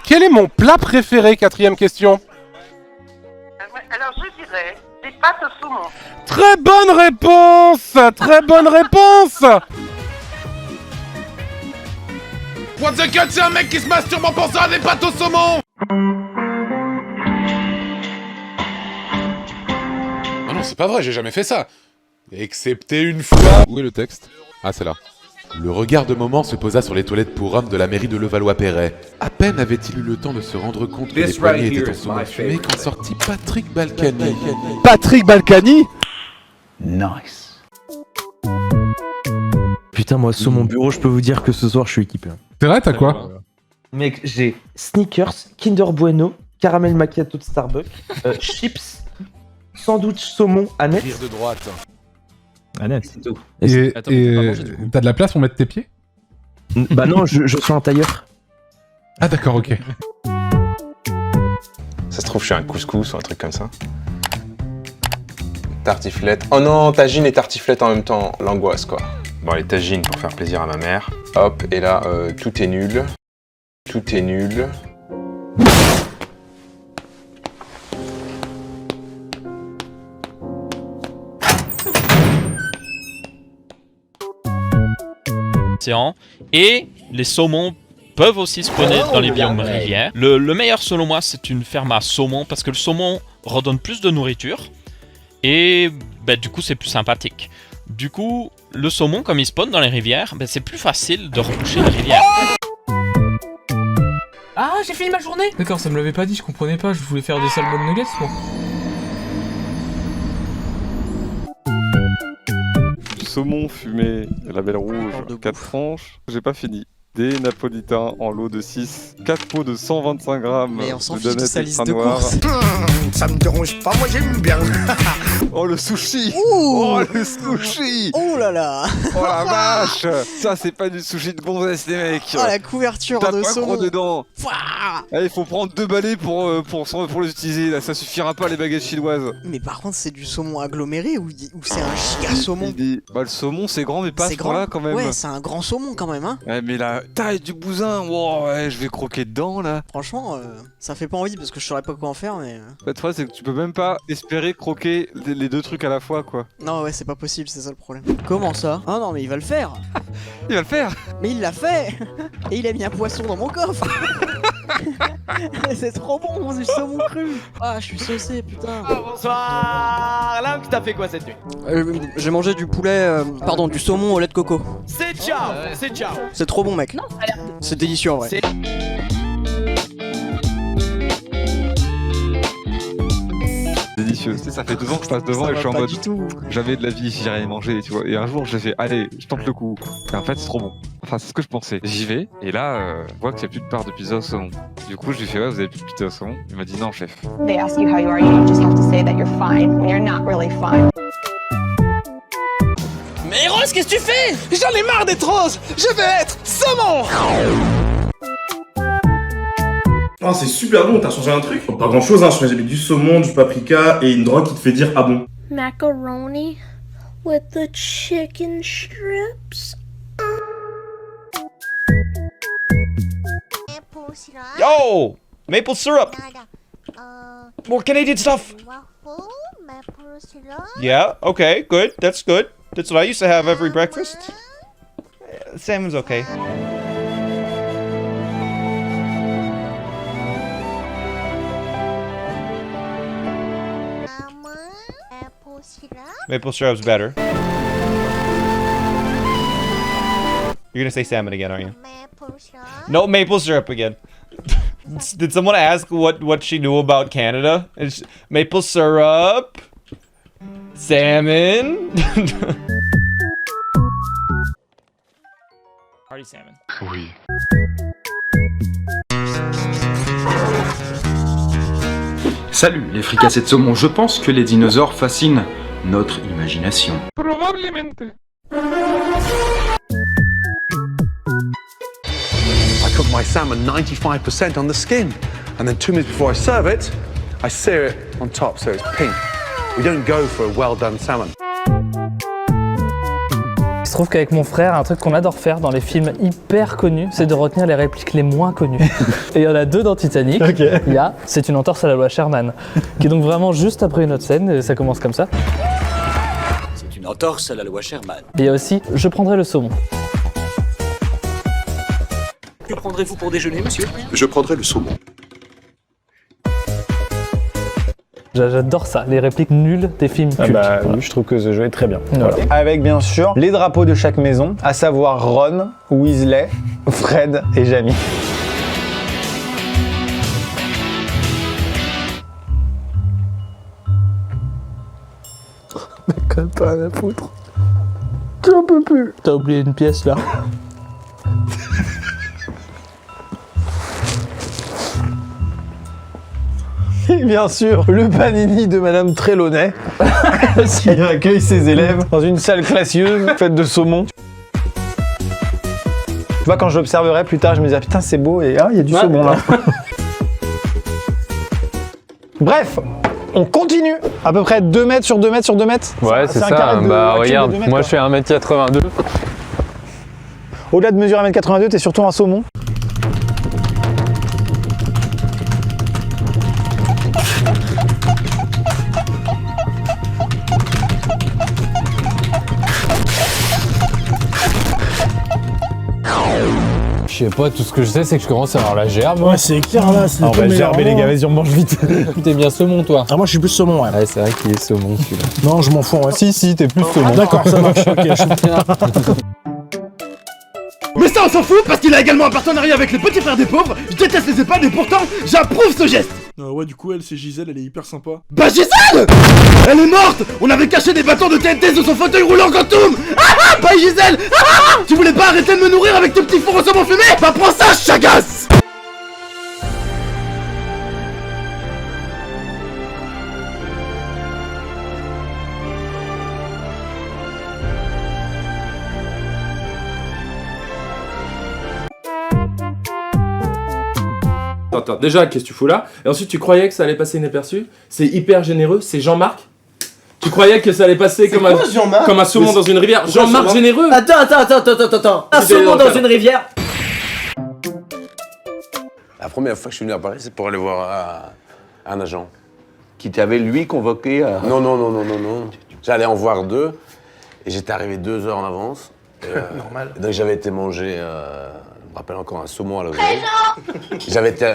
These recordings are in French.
Quel est mon plat préféré? Quatrième question. Alors je dirais des pâtes au saumon. Très bonne réponse. Très bonne réponse. What the cut, c'est un mec qui se masturbe en pensant à des pâtes au saumon. Ah non, c'est pas vrai, j'ai jamais fait ça. Excepté une fois. Où est le texte? Ah, c'est là. Le regard de Moment se posa sur les toilettes pour hommes de la mairie de Levallois-Perret. À peine avait-il eu le temps de se rendre compte que les poignées étaient en saumon fumé quand sortit Patrick Balkany. Patrick Balkany? Nice. Putain, moi, sur mon bureau, je peux vous dire que ce soir, je suis équipé. C'est vrai, t'as quoi? Mec, j'ai Snickers, Kinder Bueno, caramel macchiato de Starbucks, chips, sandwich saumon, Annette. Rire de droite. Annette, c'est tout. Et Attends, mais t'as pas mangé, du coup. t'as de la place pour mettre tes pieds? Bah non, je suis un tailleur. Ah d'accord, ok. Ça se trouve, je suis un couscous ou un truc comme ça. Tartiflette. Oh non, tagine et tartiflette en même temps. L'angoisse, quoi. Bon, les tagines pour faire plaisir à ma mère. Hop, et là, tout est nul. Tout est nul. Et les saumons peuvent aussi spawner dans les biomes rivières. Le meilleur selon moi, c'est une ferme à saumon parce que le saumon redonne plus de nourriture et bah, du coup c'est plus sympathique. Du coup, le saumon comme il spawn dans les rivières, bah, c'est plus facile de reboucher les rivières. Ah, j'ai fini ma journée. D'accord, ça me l'avait pas dit, je comprenais pas, je voulais faire des salmon nuggets moi. Saumon fumé, label rouge, 4 tranches. J'ai pas fini. Des napolitains en lot de 6, 4 pots de 125 grammes mais on s'en de fiche de donuts sa liste extra de noirs. courses. Ça me dérange pas, moi j'aime bien. Oh le sushi. Ouh. Oh le sushi. Oh là là. Oh la vache. Ça c'est pas du sushi de gonzesse les mecs. Oh la couverture T'as de pas saumon. gros dedans. Pouah. Il faut prendre 2 balais pour les utiliser, là ça suffira pas les baguettes chinoises. Mais par contre c'est du saumon aggloméré ou c'est un giga saumon? Bah le saumon c'est grand mais pas à ce C'est grand point-là quand même. Ouais, c'est un grand saumon quand même hein. Ouais mais la taille du bousin, wow, ouais je vais croquer dedans là. Franchement, ça fait pas envie parce que je saurais pas quoi en faire mais... Le truc c'est que tu peux même pas espérer croquer les deux trucs à la fois quoi. Non ouais c'est pas possible, c'est ça le problème. Comment ça? Ah non mais il va le faire. Il va le faire. Mais il l'a fait. Et il a mis un poisson dans mon coffre. C'est trop bon, c'est du saumon cru. Ah je suis saucé putain. Bonsoir. Là, t'as fait quoi cette nuit? J'ai mangé du poulet, pardon du saumon au lait de coco. C'est ciao, c'est ciao. C'est trop bon mec. C'est délicieux en vrai. Délicieux, tu sais, ça fait 2 ans que je passe devant et je suis en mode jamais de la vie si j'ai rien mangé, tu vois. Et un jour j'ai fait allez, je tente le coup. Et en fait c'est trop bon. Enfin c'est ce que je pensais. J'y vais et là je vois qu'il n'y a plus de part de pizza au saumon. Du coup je lui fais ouais vous avez plus de pizza au saumon. Il m'a dit non chef. They ask you how you are, you just have to say that you're fine when you're not really fine. Mais Rose, qu'est-ce que tu fais? J'en ai marre d'être rose. Je veux être saumon. Oh, c'est super bon, t'as changé un truc? Pas grand chose, hein, j'ai mis du saumon, du paprika et une drogue qui te fait dire ah bon. Macaroni with the chicken strips. Yo! Maple syrup! More Canadian stuff! Yeah, okay, good, that's good. That's what I used to have every breakfast. Salmon's okay. Maple syrup's better. You're gonna say salmon again, aren't you? Maple syrup? No, maple syrup again. Did someone ask what she knew about Canada? Maple syrup? Salmon? Party salmon. Oui. Salut les fricassés de saumon, je pense que les dinosaures fascinent notre imagination. Probablemente. I cook my salmon 95% on the skin, and then 2 minutes before I serve it, I sear it on top so it's pink. We don't go for a well done salmon. Il se trouve qu'avec mon frère, un truc qu'on adore faire dans les films hyper connus, c'est de retenir les répliques les moins connues. Et il y en a deux dans Titanic. Il y a « C'est une entorse à la loi Sherman », qui est donc vraiment juste après une autre scène, et ça commence comme ça. C'est une entorse à la loi Sherman. Et il y a aussi « Je prendrai le saumon ». Que prendrez-vous pour déjeuner, monsieur? Je prendrai le saumon. J'adore ça, les répliques nulles des films cultes. Je trouve que ce jeu est très bien. Voilà. Avec bien sûr les drapeaux de chaque maison, à savoir Ron, Weasley, Fred et Jamie. Mais quand même pas rien à foutre. J'en peux plus. T'as oublié une pièce là. Et bien sûr, le panini de Madame Trelawney, qui accueille ses élèves dans une salle classieuse faite de saumon. Tu vois, quand je l'observerai plus tard, je me disais, putain, c'est beau, et il y a du saumon là. Bref, on continue. À peu près 2 mètres sur 2 mètres sur 2 mètres. Ouais, c'est ça. Regarde, moi je fais 1m82. Au-delà de mesurer 1m82, t'es surtout un saumon. Je sais pas, tout ce que je sais, c'est que je commence à avoir la gerbe. Ouais, c'est clair là, c'est on va gerber les gars, vas-y, on mange vite. T'es bien saumon, toi? Ah, moi je suis plus saumon, ouais. Ouais, c'est vrai qu'il est saumon, celui-là. Non, je m'en fous, ouais. Si, t'es plus saumon. D'accord, ça marche, ok. Mais ça on s'en fout parce qu'il a également un partenariat avec les petits frères des pauvres. Je déteste les EHPAD et pourtant j'approuve ce geste. Ouais, du coup, elle, c'est Gisèle, elle est hyper sympa. Bah Gisèle! Elle est morte! On avait caché des bâtons de TNT sous son fauteuil roulant quantum! Ah ah! Bye Gisèle! Ah ah! Tu voulais pas arrêter de me nourrir avec tes petits fours au saumon fumé? Bah prends ça, chagasse! Attends, déjà, qu'est-ce que tu fous là? Et ensuite, tu croyais que ça allait passer inaperçu? C'est hyper généreux, c'est Jean-Marc? Tu croyais que ça allait passer comme un saumon dans une rivière? Jean-Marc généreux? Attends. Un saumon dans une rivière? La première fois que je suis venu à Paris, c'est pour aller voir un agent. Qui t'avait, lui, convoqué à... Non. J'allais en voir 2, et j'étais arrivé 2 heures en avance. Normal. Donc j'avais été manger... Je me rappelle encore un saumon à l'oseille. J'avais été...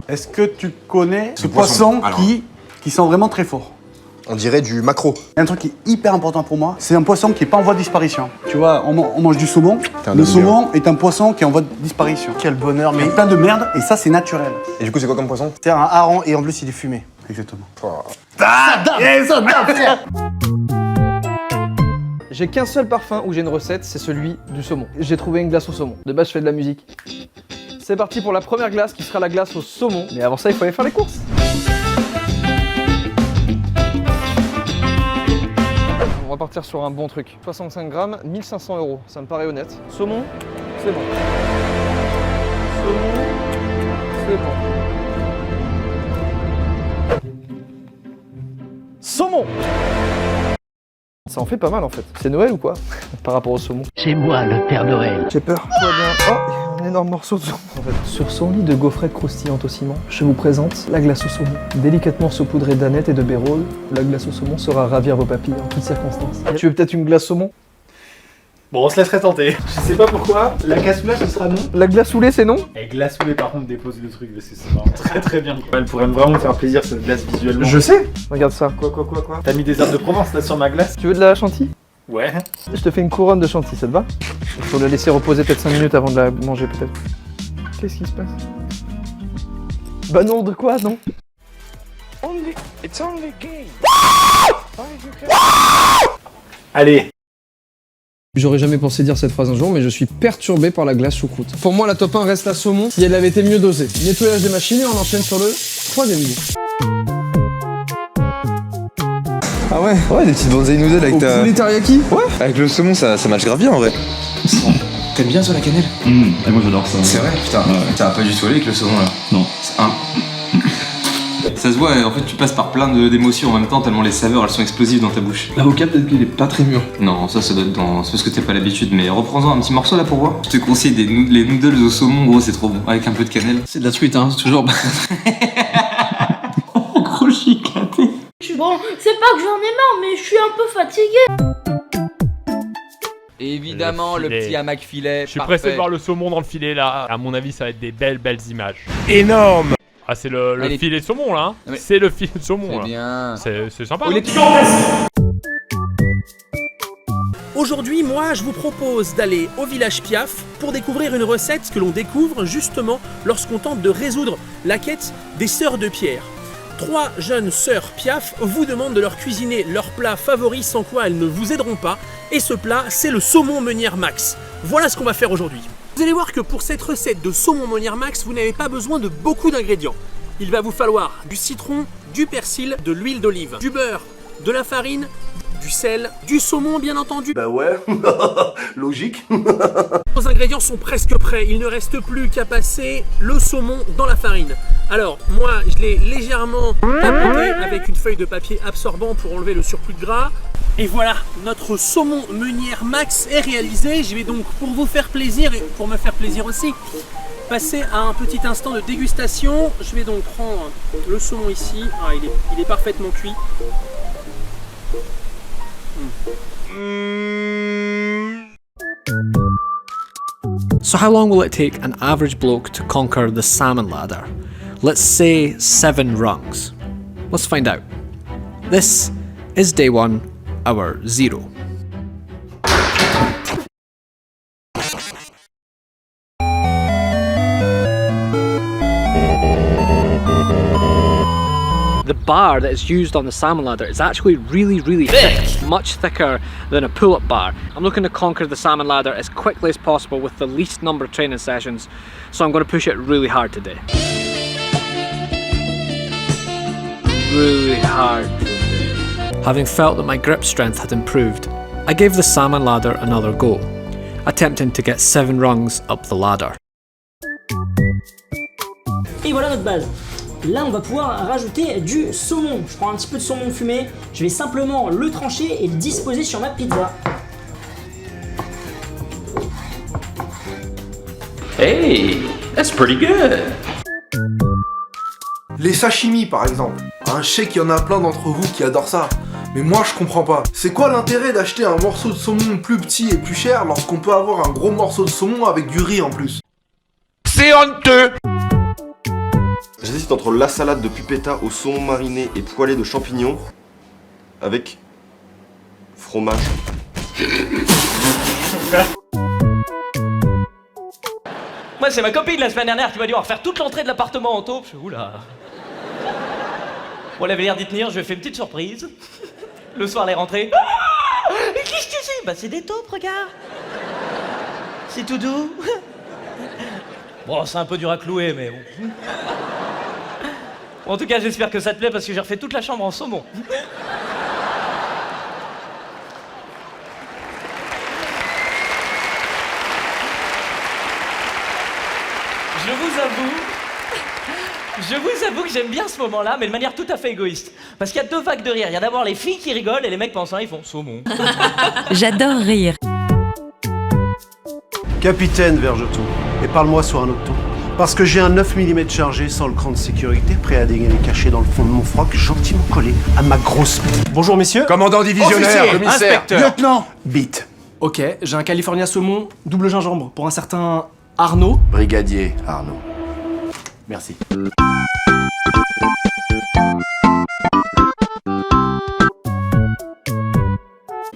Est-ce que tu connais ce poisson qui sent vraiment très fort? On dirait du maquereau. Un truc qui est hyper important pour moi, c'est un poisson qui est pas en voie de disparition. Tu vois, on mange du saumon. Le saumon est un poisson qui est en voie de disparition. Quel bonheur, mais... Il y a plein de merde, et ça, c'est naturel. Et du coup, c'est quoi comme poisson? C'est un hareng, et en plus, il est fumé. Exactement. J'ai qu'un seul parfum où j'ai une recette, c'est celui du saumon. J'ai trouvé une glace au saumon. De base, je fais de la musique. C'est parti pour la première glace qui sera la glace au saumon. Mais avant ça, il faut aller faire les courses. On va partir sur un bon truc. 65 grammes, 1500 €. Ça me paraît honnête. Saumon, c'est bon. Saumon, c'est bon. Saumon! Ça en fait pas mal en fait. C'est Noël ou quoi? Par rapport au saumon. C'est moi le Père Noël. J'ai peur. Tout va bien. Oh, il y a un énorme morceau de saumon en fait. Sur son lit de gaufrettes croustillantes au ciment, je vous présente la glace au saumon. Délicatement saupoudrée d'aneth et de bérol, la glace au saumon saura ravir vos papilles en toutes circonstances. Tu veux peut-être une glace saumon? Bon, on se laisserait tenter. Je sais pas pourquoi, la cassoulet ce sera non. La glace saoulée c'est non? Et glaçoulet par contre dépose le truc parce que c'est vraiment très bien. Elle pourrait vraiment me faire plaisir cette glace visuellement. Je sais. Regarde ça. Quoi T'as mis des herbes de Provence là sur ma glace? Tu veux de la chantilly? Ouais. Je te fais une couronne de chantilly, ça te va? Il faut la laisser reposer peut-être 5 minutes avant de la manger peut-être. Qu'est-ce qui se passe? Bah non, de quoi? Non. It's only game. Allez. J'aurais jamais pensé dire cette phrase un jour, mais je suis perturbé par la glace choucroute. Pour moi, la top 1 reste la saumon si elle avait été mieux dosée. Nettoyage des machines et on enchaîne sur le 3e goût. Ah ouais, des petites bonsaï noodles avec ta... poulet teriyaki? Ouais. Avec le saumon, ça match grave bien en vrai. T'aimes bien ça la cannelle? Et moi j'adore ça. C'est vrai, putain. T'as pas du tout allé avec le saumon là? Non. C'est un... Ça se voit, en fait tu passes par plein d'émotions en même temps tellement les saveurs elles sont explosives dans ta bouche. L'avocat peut-être qu'il est pas très mûr. Non, ça doit être dans... C'est parce que t'as pas l'habitude, mais reprends-en un petit morceau là pour voir. Je te conseille les noodles au saumon, gros c'est trop bon, avec un peu de cannelle. C'est de la truite, hein, c'est toujours... Gros chicaté. Bon, c'est pas que j'en ai marre, mais je suis un peu fatigué. Évidemment, le petit hamac filet. Je suis pressé de voir le saumon dans le filet là. À mon avis, ça va être des belles images. Énorme. Ah, c'est le filet saumon là. Hein. C'est le filet de saumon là. Bien. C'est sympa. Aujourd'hui, moi, je vous propose d'aller au village Piaf pour découvrir une recette que l'on découvre justement lorsqu'on tente de résoudre la quête des sœurs de Pierre. 3 jeunes sœurs Piaf vous demandent de leur cuisiner leur plat favori sans quoi elles ne vous aideront pas. Et ce plat, c'est le saumon meunière max. Voilà ce qu'on va faire aujourd'hui. Vous allez voir que pour cette recette de saumon meunière max, vous n'avez pas besoin de beaucoup d'ingrédients. Il va vous falloir du citron, du persil, de l'huile d'olive, du beurre, de la farine, du sel, du saumon bien entendu. Bah ouais, logique. Nos ingrédients sont presque prêts, il ne reste plus qu'à passer le saumon dans la farine. Alors moi je l'ai légèrement tapoté avec une feuille de papier absorbant pour enlever le surplus de gras. Et voilà, notre saumon meunière max est réalisé. Je vais donc, pour vous faire plaisir et pour me faire plaisir aussi, passer à un petit instant de dégustation. Je vais donc prendre le saumon ici. Ah, il est parfaitement cuit. So how long will it take an average bloke to conquer the salmon ladder? Let's say 7 rungs. Let's find out. This is day 1, hour 0. The bar that is used on the salmon ladder is actually really thick, much thicker than a pull-up bar. I'm looking to conquer the salmon ladder as quickly as possible with the least number of training sessions, so I'm going to push it really hard today. Really hard today. Having felt that my grip strength had improved, I gave the salmon ladder another go, attempting to get 7 rungs up the ladder. Et voilà notre base. Là, on va pouvoir rajouter du saumon. Je prends un petit peu de saumon fumé, je vais simplement le trancher et le disposer sur ma pizza. Hey, that's pretty good. Les sashimi par exemple. Je sais qu'il y en a plein d'entre vous qui adorent ça. Mais moi je comprends pas. C'est quoi l'intérêt d'acheter un morceau de saumon plus petit et plus cher lorsqu'on peut avoir un gros morceau de saumon avec du riz en plus? C'est honteux. J'hésite entre la salade de pupetta au saumon mariné et poêlé de champignons avec fromage. Moi, c'est ma copine la semaine dernière qui m'a dit on va refaire toute l'entrée de l'appartement en taupe. Je fais oula. Bon, elle avait l'air d'y tenir, je lui ai fait une petite surprise. Le soir, elle est rentrée. Ah, qu'est-ce que c'est? Bah, c'est des taupes, regarde. C'est tout doux. Bon, c'est un peu dur à clouer, mais bon. En tout cas, j'espère que ça te plaît parce que j'ai refait toute la chambre en saumon. Je vous avoue que j'aime bien ce moment-là, mais de manière tout à fait égoïste. Parce qu'il y a 2 vagues de rire. Il y a d'abord les filles qui rigolent et les mecs pensant, ils font saumon. J'adore rire. Capitaine Vergeton, et parle-moi sur un autre ton. Parce que j'ai un 9 mm chargé sans le cran de sécurité, prêt à dégainer caché dans le fond de mon froc, gentiment collé à ma grosse bite. Bonjour messieurs. Commandant divisionnaire, officier, commissaire, inspecteur, lieutenant. Bite. Ok, j'ai un California saumon double gingembre pour un certain Arnaud. Brigadier Arnaud. Merci.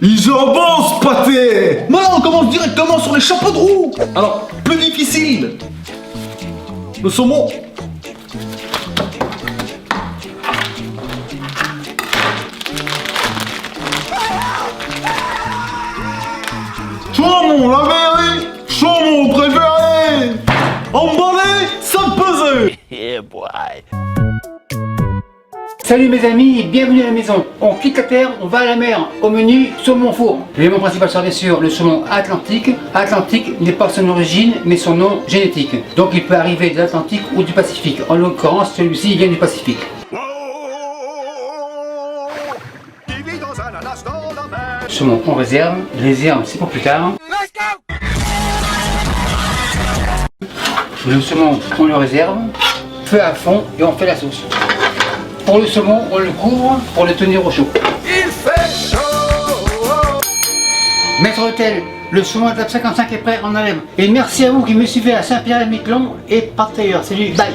Ils ont bon ce pâté. Maintenant on commence directement sur les chapeaux de roue. Alors, plus difficile. Le saumon. Saumon la mairie. Saumon préféré. Emballé, ça pesait. Yeah boy. Salut mes amis, bienvenue à la maison. On quitte la terre, on va à la mer. Au menu, saumon four. L'élément principal sera bien sûr le saumon atlantique. Atlantique n'est pas son origine, mais son nom génétique. Donc il peut arriver de l'Atlantique ou du Pacifique. En l'occurrence, celui-ci vient du Pacifique. Saumon on réserve, les herbes c'est pour plus tard. Le saumon on le réserve, feu à fond et on fait la sauce. Pour le saumon on le couvre pour le tenir au chaud. Il fait chaud. Maître Hôtel, le saumon à table 55 est prêt, on enlève. Et merci à vous qui me suivez à Saint-Pierre-et-Miquelon et partez ailleurs. Salut, bye.